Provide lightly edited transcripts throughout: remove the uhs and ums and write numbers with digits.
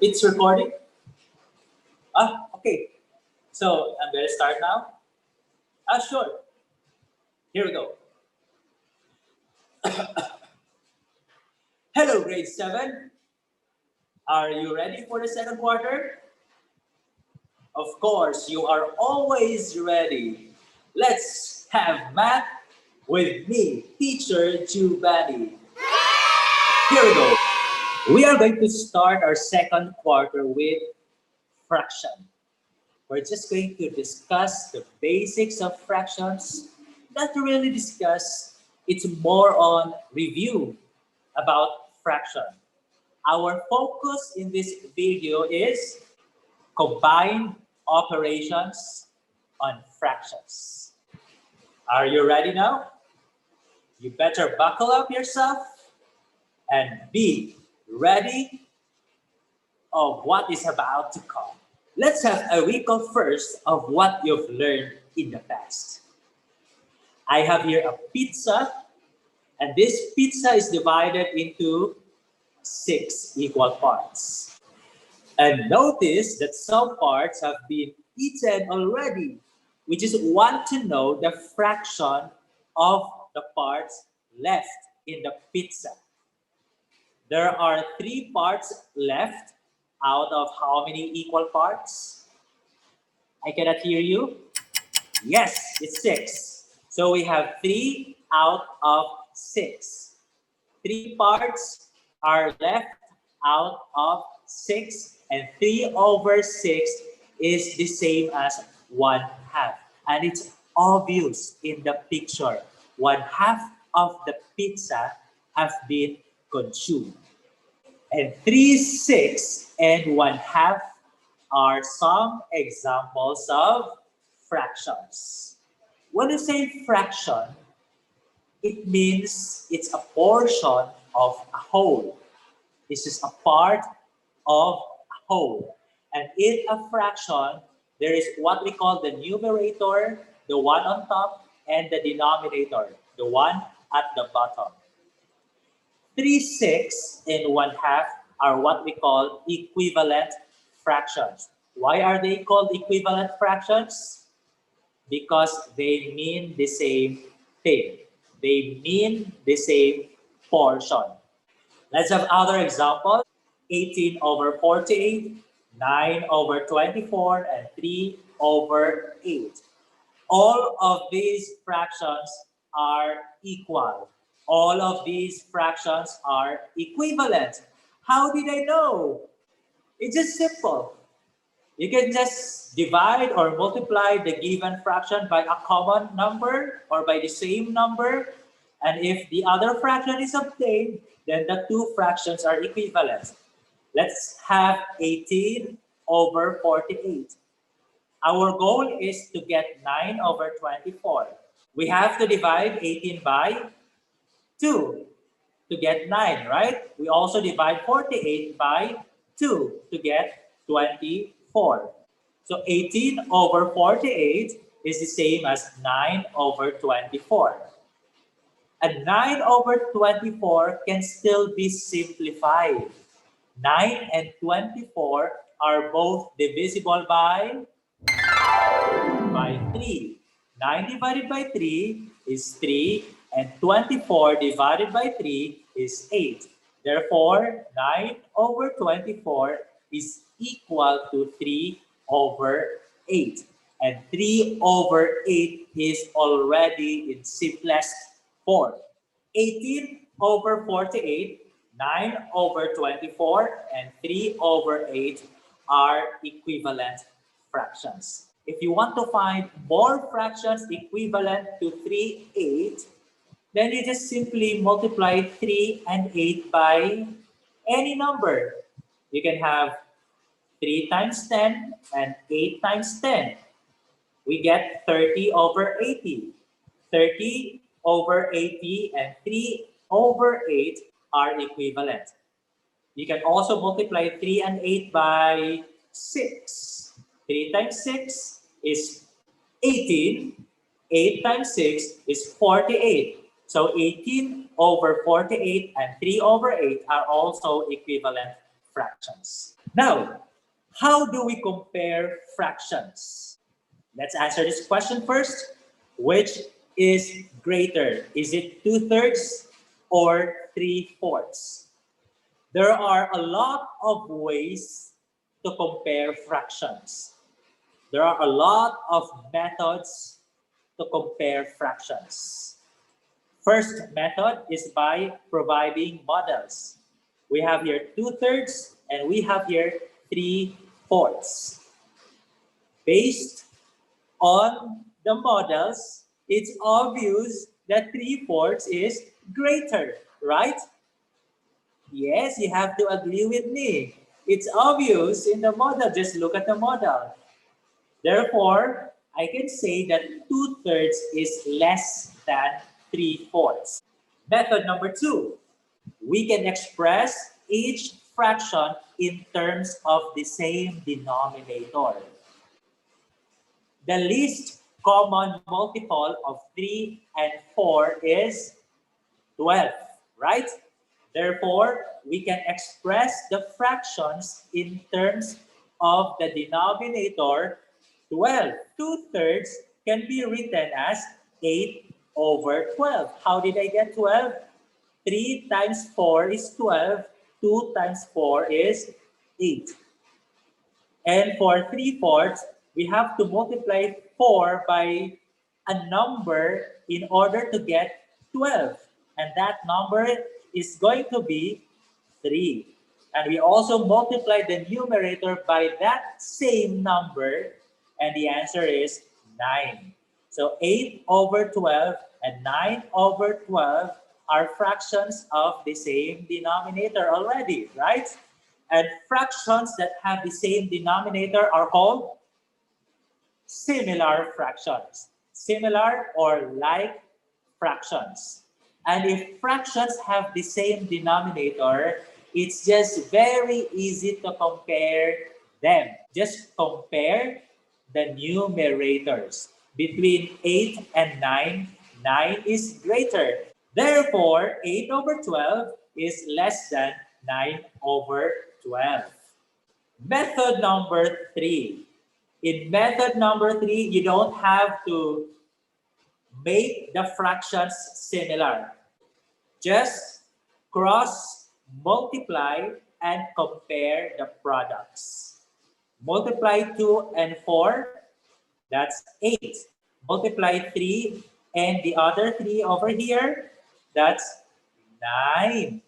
It's recording? Okay. So I'm going to start now. Sure. Here we go. Hello, grade 7. Are you ready for the second quarter? Of course, you are always ready. Let's have math with me, teacher Giovanni. Here we go. We are going to start our second quarter with fraction. We're just going to discuss the basics of fractions. Not to really discuss, it's more on review about fraction. Our focus in this video is combined operations on fractions. Are you ready now? You better buckle up yourself and be ready of what is about to come. Let's have a recall first of what you've learned in the past. I have here a pizza, and this pizza is divided into 6 equal parts. And notice that some parts have been eaten already. We just want to know the fraction of the parts left in the pizza. There are 3 parts left out of how many equal parts? I cannot hear you. Yes, it's 6. So we have 3 out of 6. 3 parts are left out of 6, and 3 over 6 is the same as 1/2. And it's obvious in the picture. 1/2 of the pizza have been consumed. And 3, 6, and 1/2 are some examples of fractions. When you say fraction, it means it's a portion of a whole. This is a part of a whole. And in a fraction, there is what we call the numerator, the one on top, and the denominator, the one at the bottom. 3, 6, and 1/2 are what we call equivalent fractions. Why are they called equivalent fractions? Because they mean the same thing. They mean the same portion. Let's have other examples. 18 over 48, 9 over 24, and 3 over 8. All of these fractions are equal. All of these fractions are equivalent. How did I know? It's just simple. You can just divide or multiply the given fraction by a common number or by the same number. And if the other fraction is obtained, then the 2 fractions are equivalent. Let's have 18 over 48. Our goal is to get 9 over 24. We have to divide 18 by 2 to get 9, right? We also divide 48 by 2 to get 24. So 18 over 48 is the same as 9 over 24. And 9 over 24 can still be simplified. 9 and 24 are both divisible by 3. 9 divided by 3 is 3, and 24 divided by 3 is 8. Therefore, 9 over 24 is equal to 3 over 8. And 3 over 8 is already in simplest form. 18 over 48, 9 over 24, and 3 over 8 are equivalent fractions. If you want to find more fractions equivalent to 3, 8, then you just simply multiply 3 and 8 by any number. You can have 3 times 10 and 8 times 10. We get 30 over 80. 30 over 80 and 3 over 8 are equivalent. You can also multiply 3 and 8 by 6. 3 times 6 is 18. 8 times 6 is 48. So 18 over 48 and 3 over 8 are also equivalent fractions. Now, how do we compare fractions? Let's answer this question first. Which is greater? Is it 2/3 or 3/4? There are a lot of ways to compare fractions. There are a lot of methods to compare fractions. First method is by providing models. We have here 2/3 and we have here 3/4. Based on the models, it's obvious that 3/4 is greater, right? Yes, you have to agree with me. It's obvious in the model. Just look at the model. Therefore, I can say that 2/3 is less than 3/4. Method number 2, we can express each fraction in terms of the same denominator. The least common multiple of 3 and 4 is 12, right? Therefore, we can express the fractions in terms of the denominator 12. 2/3 can be written as 8/12. How did I get 12? 3 times 4 is 12. 2 times 4 is 8. And for 3/4, we have to multiply 4 by a number in order to get 12. And that number is going to be 3. And we also multiply the numerator by that same number, and the answer is 9. So 8/12 and 9/12 are fractions of the same denominator already, right? And fractions that have the same denominator are called similar fractions. Similar or like fractions. And if fractions have the same denominator, it's just very easy to compare them. Just compare the numerators. Between 8 and 9, 9 is greater. Therefore, 8/12 is less than 9/12. Method number 3. In method number 3, you don't have to make the fractions similar. Just cross multiply and compare the products. Multiply 2 and 4, that's 8. Multiply 3 and the other 3 over here, that's 9.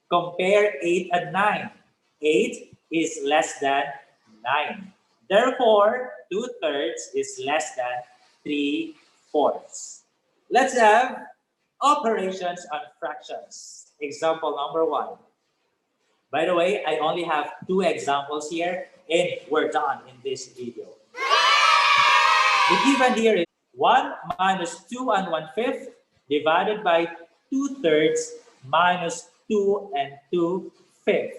Compare 8 and 9. 8 is less than 9. Therefore, 2/3 is less than 3/4. Let's have operations on fractions. Example number 1. By the way, I only have 2 examples here and we're done in this video. The given here is 1 minus 2 and 1/5 divided by 2/3 minus 2 and 2/5.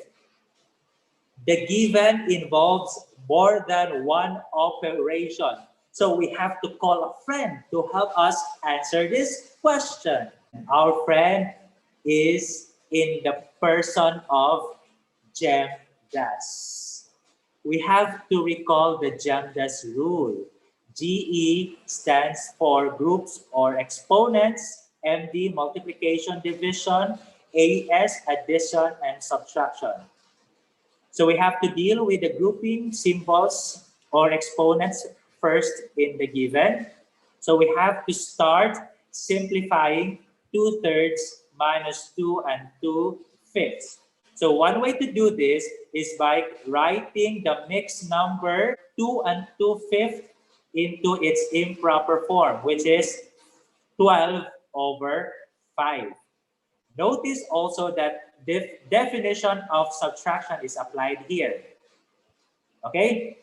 The given involves more than one operation. So we have to call a friend to help us answer this question. Our friend is in the person of GEMDAS. We have to recall the GEMDAS rule. GE stands for groups or exponents, MD multiplication division, AS addition and subtraction. So we have to deal with the grouping symbols or exponents first in the given. So we have to start simplifying 2/3 minus 2 and 2/5. So one way to do this is by writing the mixed number 2 and 2/5 into its improper form, which is 12/5. Notice also that the definition of subtraction is applied here. Okay?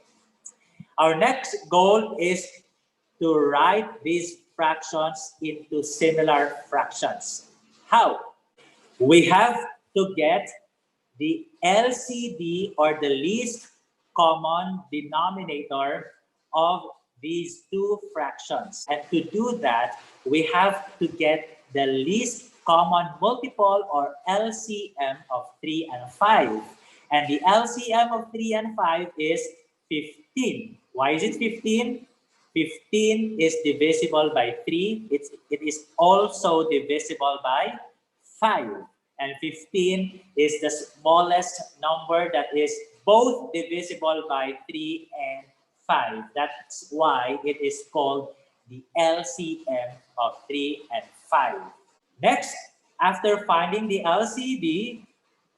Our next goal is to write these fractions into similar fractions. How? We have to get the LCD or the least common denominator of these 2 fractions. And to do that, we have to get the least common multiple or LCM of 3 and 5. And the LCM of 3 and 5 is 15. Why is it 15? 15 is divisible by 3. It is also divisible by 5. And 15 is the smallest number that is both divisible by 3 and 5. That's why it is called the LCM of 3 and 5. Next, after finding the LCD,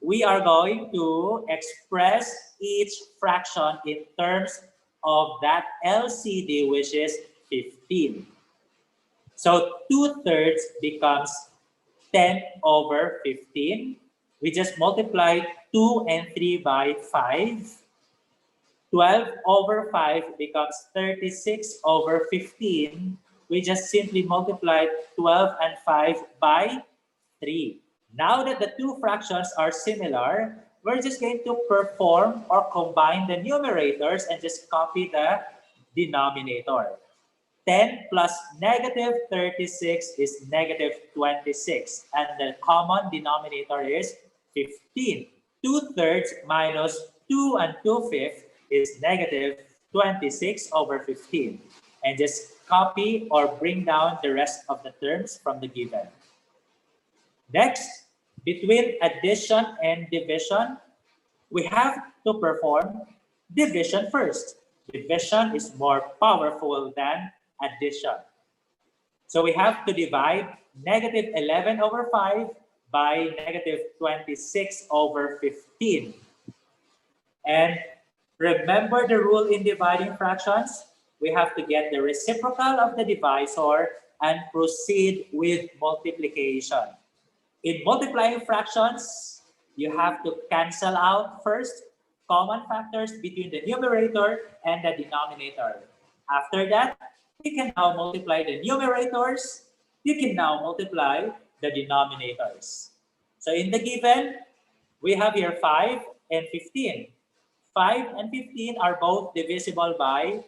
we are going to express each fraction in terms of that LCD, which is 15. So 2/3 becomes 10 over 15. We just multiply 2 and 3 by 5. 12 over 5 becomes 36 over 15. We just simply multiply 12 and 5 by 3. Now that the two fractions are similar, we're just going to perform or combine the numerators and just copy the denominator. 10 plus negative 36 is negative 26, and the common denominator is 15. 2/3 minus 2 and 2/5 is negative 26 over 15. And just copy or bring down the rest of the terms from the given. Next, between addition and division, we have to perform division first. Division is more powerful than addition. So we have to divide negative 11 over 5 by negative 26 over 15. And remember the rule in dividing fractions? We have to get the reciprocal of the divisor and proceed with multiplication. In multiplying fractions, you have to cancel out first common factors between the numerator and the denominator. After that, you can now multiply the numerators. You can now multiply the denominators. So in the given, we have here 5 and 15. 5 and 15 are both divisible by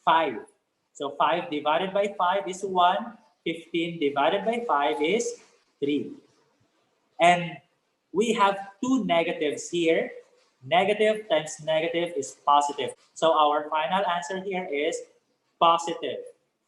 5. So 5 divided by 5 is 1. 15 divided by 5 is 3. And we have two negatives here. Negative times negative is positive. So our final answer here is positive.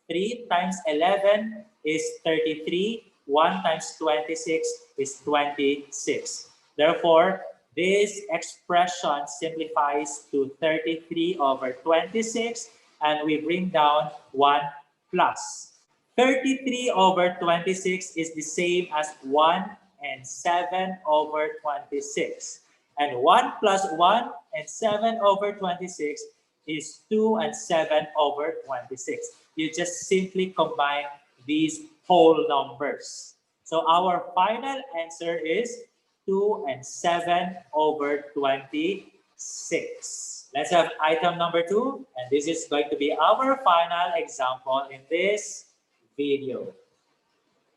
3 times 11 is 33. 1 times 26 is 26. Therefore, this expression simplifies to 33 over 26, and we bring down 1 plus. 33 over 26 is the same as 1 and 7 over 26. And 1 plus 1 and 7 over 26 is 2 and 7 over 26. You just simply combine these whole numbers. So our final answer is 2 and 7 over 26. Let's have item number 2. And this is going to be our final example in this video.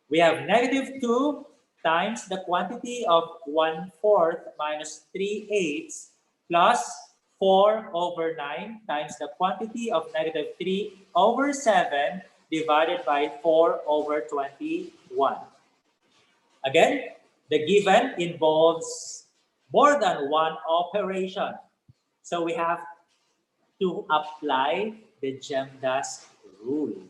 We have negative 2 times the quantity of 1/4 minus 3/8 plus 4 over 9 times the quantity of negative 3 over 7 divided by 4 over 21. Again, the given involves more than one operation. So we have to apply the GEMDAS rule.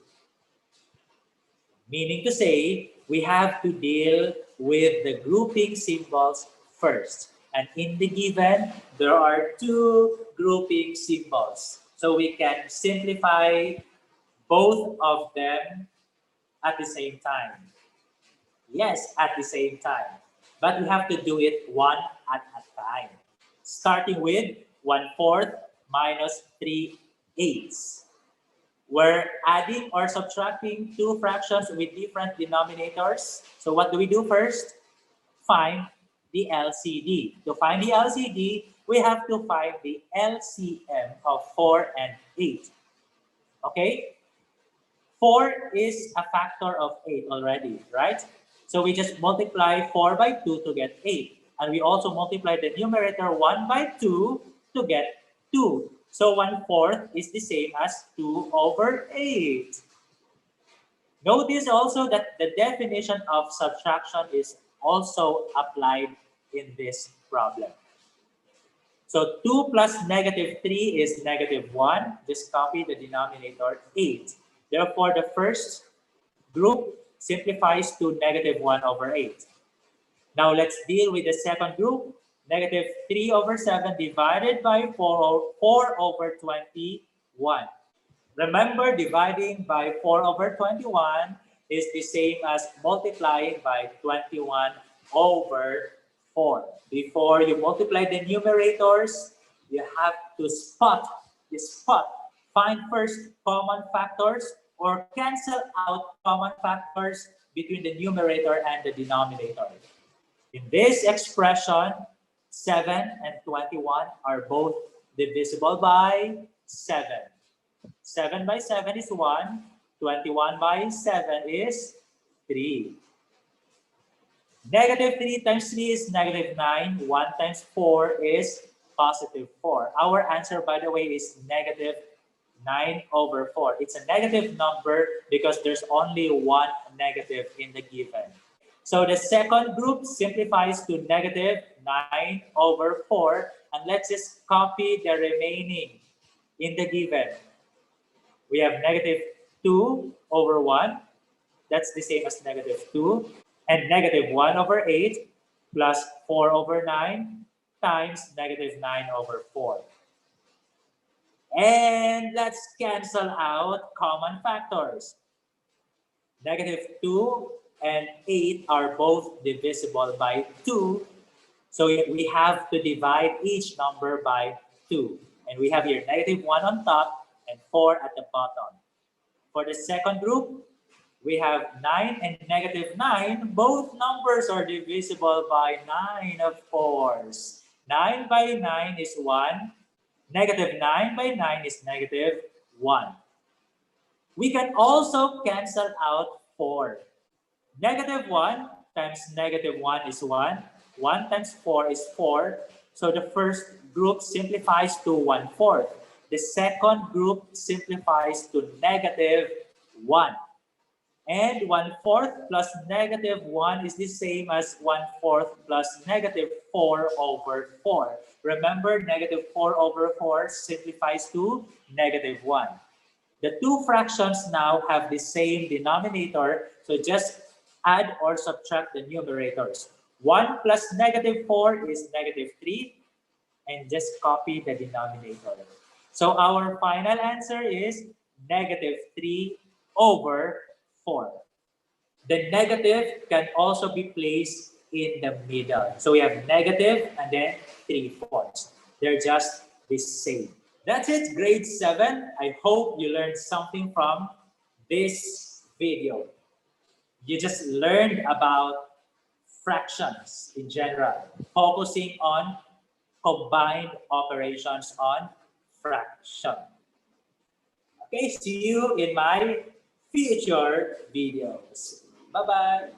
Meaning to say, we have to deal with the grouping symbols first. And in the given, there are two grouping symbols. So we can simplify both of them at the same time. Yes, at the same time. But we have to do it one at a time. Starting with 1/4 minus 3/8. We're adding or subtracting two fractions with different denominators. So what do we do first? Find the LCD. To find the LCD, we have to find the LCM of 4 and 8. Okay? 4 is a factor of 8 already, right? So we just multiply 4 by 2 to get 8. And we also multiply the numerator 1 by 2 to get 2. So 1/4 is the same as 2 over 8. Notice also that the definition of subtraction is also applied in this problem. So 2 plus negative 3 is negative 1. Just copy the denominator 8. Therefore, the first group simplifies to negative 1 over 8. Now let's deal with the second group. Negative 3 over 7 divided by 4 over 21. Remember, dividing by 4 over 21 is the same as multiplying by 21 over 4. Before you multiply the numerators, you have to find first common factors or cancel out common factors between the numerator and the denominator. In this expression, 7 and 21 are both divisible by 7. 7 by 7 is 1. 21 by 7 is 3. Negative 3 times 3 is negative 9. 1 times 4 is positive 4. Our answer, by the way, is negative 9 over 4. It's a negative number because there's only one negative in the given. So the second group simplifies to negative 9 over 4. And let's just copy the remaining in the given. We have negative 2 over 1. That's the same as negative 2. And negative 1 over 8 plus 4 over 9 times negative 9 over 4. And let's cancel out common factors. Negative 2 and 8 are both divisible by 2. So we have to divide each number by 2. And we have here negative 1 on top and 4 at the bottom. For the second group, we have 9 and negative 9. Both numbers are divisible by 9, of course. 9 by 9 is 1. Negative 9 by 9 is negative 1. We can also cancel out 4. Negative 1 times negative 1 is 1. 1 times 4 is 4. So the first group simplifies to 1/4. The second group simplifies to negative 1. And 1/4 plus negative 1 is the same as 1/4 plus negative 4 over 4. Remember, negative 4 over 4 simplifies to negative 1. The two fractions now have the same denominator, so just add or subtract the numerators. 1 plus negative 4 is negative 3, and just copy the denominator. So our final answer is negative 3 over 4. The negative can also be placed in the middle. So we have negative and then 3/4. They're just the same. That's it, grade 7. I hope you learned something from this video. You just learned about fractions in general, focusing on combined operations on fraction. Okay, see you in my future videos. Bye-bye.